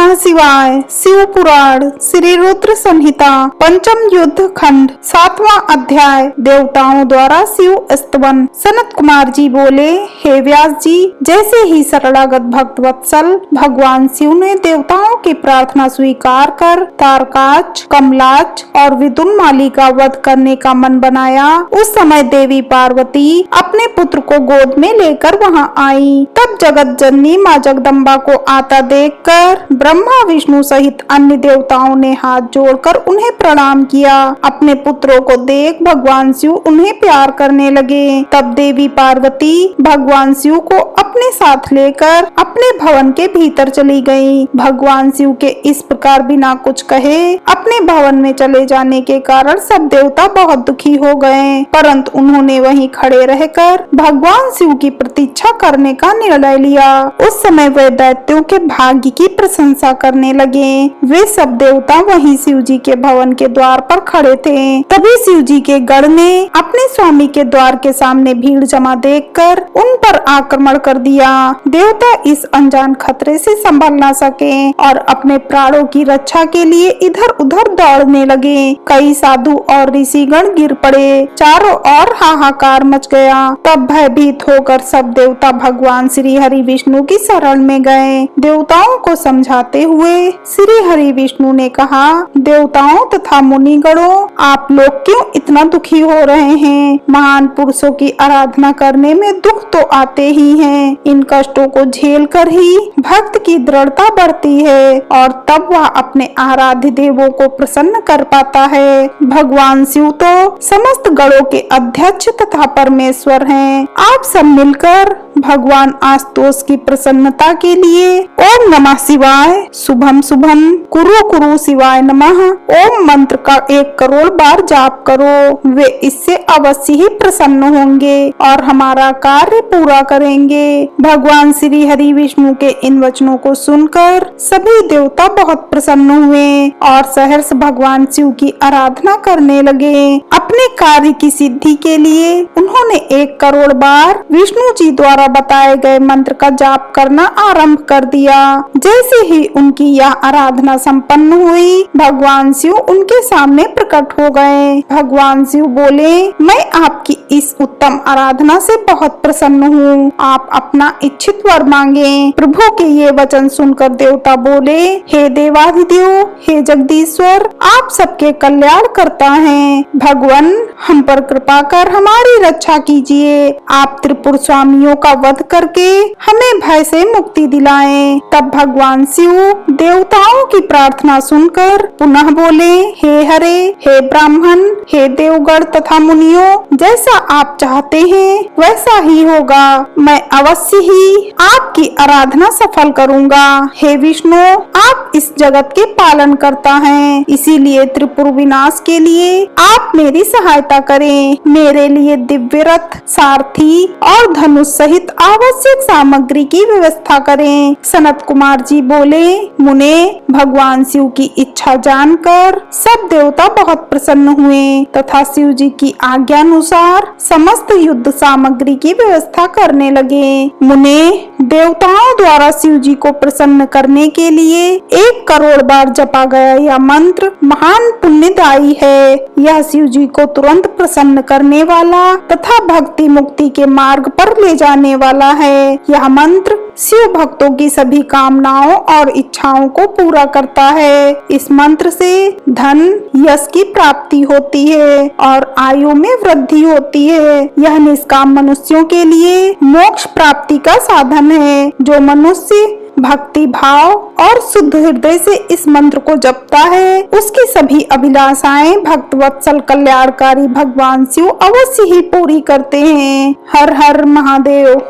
नमः शिवाय। शिव पुराण श्री रुद्र संहिता पंचम युद्ध खंड 7वां अध्याय। देवताओं द्वारा शिव स्तवन। सनत कुमार जी बोले, हे व्यास जी, जैसे ही शरणागत भक्त वत्सल भगवान शिव ने देवताओं की प्रार्थना स्वीकार कर तारकाच, कमलाच और विदुन्माली का वध करने का मन बनाया, उस समय देवी पार्वती अपने पुत्र को गोद में लेकर वहां आई। तब जगत जननी माँ जगदम्बा को आता देखकर ब्रह्मा विष्णु सहित अन्य देवताओं ने हाथ जोड़कर उन्हें प्रणाम किया। अपने पुत्रों को देख भगवान शिव उन्हें प्यार करने लगे। तब देवी पार्वती भगवान शिव को अपने साथ लेकर अपने भवन के भीतर चली गई। भगवान शिव के इस प्रकार बिना कुछ कहे अपने भवन में चले जाने के कारण सब देवता बहुत दुखी हो गए, परंतु उन्होंने वहीं खड़े रहकर भगवान शिव की प्रतीक्षा करने का निर्णय लिया। उस समय वे दैत्यों के भाग्य की प्रशंसा करने लगे। वे सब देवता वहीं शिव जी के भवन के द्वार पर खड़े थे। तभी शिव जी के गण ने अपने स्वामी के द्वार के सामने भीड़ जमा देखकर उन पर आक्रमण कर दिया। देवता इस अनजान खतरे से संभल न सके और अपने प्राणों की रक्षा के लिए इधर उधर दौड़ने लगे। कई साधु और ऋषिगण गिर पड़े। चारों ओर हाहाकार मच गया। तब भयभीत होकर सब देवता भगवान श्री हरि विष्णु की शरण में गए। देवताओं को समझाते हुए श्री हरि विष्णु ने कहा, देवताओं तथा मुनिगणों, आप लोग क्यों इतना दुखी हो रहे हैं? महान पुरुषों की आराधना करने में दुख तो आते ही हैं। इन कष्टों को झेल कर ही भक्त की दृढ़ता बढ़ती है और तब वह अपने आराध्य देवों को प्रसन्न कर पाता है। भगवान शिव तो समस्त गणों के अध्यक्ष तथा परमेश्वर हैं। आप सब मिलकर भगवान आशुतोष की प्रसन्नता के लिए ओम नमः शिवाय, शुभम शुभम, कुरु कुरु शिवाय नमः ओम मंत्र का 1 करोड़ बार जाप करो। वे इससे अवश्य ही प्रसन्न होंगे और हमारा कार्य पूरा करेंगे। भगवान श्री हरि विष्णु के इन वचनों को सुनकर सभी देवता बहुत प्रसन्न हुए और सहर्ष भगवान शिव की आराधना करने लगे। अपने कार्य की सिद्धि के लिए उन्होंने 1 करोड़ बार विष्णु जी द्वारा बताए गए मंत्र का जाप करना आरंभ कर दिया। जैसे ही उनकी यह आराधना संपन्न हुई, भगवान शिव उनके सामने प्रकट हो गए। भगवान शिव बोले, मैं आपकी इस उत्तम आराधना से बहुत प्रसन्न हूँ। आप अपना इच्छित वर मांगे। प्रभु के ये वचन सुनकर देवता बोले, हे देवाधिदेव, हे जगदीश्वर, आप सबके कल्याण करता है। भगवान, हम पर कृपा कर हमारी रक्षा कीजिए। आप त्रिपुर स्वामियों का वध करके हमें भय से मुक्ति दिलाएं। तब भगवान शिव देवताओं की प्रार्थना सुनकर पुनः बोले, हे हरे, हे ब्राह्मण, हे देवगण तथा मुनियों, जैसा आप चाहते हैं वैसा ही होगा। मैं अवश्य ही आपकी आराधना सफल करूंगा। हे विष्णु, आप इस जगत के पालन करता हैं, इसीलिए त्रिपुर विनाश के लिए आप मेरी सहायता करें। मेरे लिए दिव्य रथ, सारथी और धनुष सहित आवश्यक सामग्री की व्यवस्था करें। सनत कुमार जी बोले, मुने, भगवान शिव की इच्छा जानकर सब देवता बहुत प्रसन्न हुए तथा शिव जी की आज्ञा अनुसार समस्त युद्ध सामग्री की व्यवस्था करने लगे। मुने, देवताओं द्वारा शिव जी को प्रसन्न करने के लिए 1 करोड़ बार जपा गया यह मंत्र महान पुण्यदायी है। यह शिव जी को तुरंत प्रसन्न करने वाला तथा भक्ति मुक्ति के मार्ग पर ले जाने वाला है। यह मंत्र शिव भक्तों की सभी कामनाओं और इच्छाओं को पूरा करता है। इस मंत्र से धन, यश की प्राप्ति होती है और आयु में वृद्धि होती है। यह निष्काम मनुष्यों के लिए मोक्ष प्राप्ति का साधन है। जो मनुष्य भक्ति भाव और शुद्ध हृदय से इस मंत्र को जपता है, उसकी सभी अभिलाषाएं भक्त वत्सल कल्याणकारी भगवान शिव अवश्य ही पूरी करते हैं। हर हर महादेव।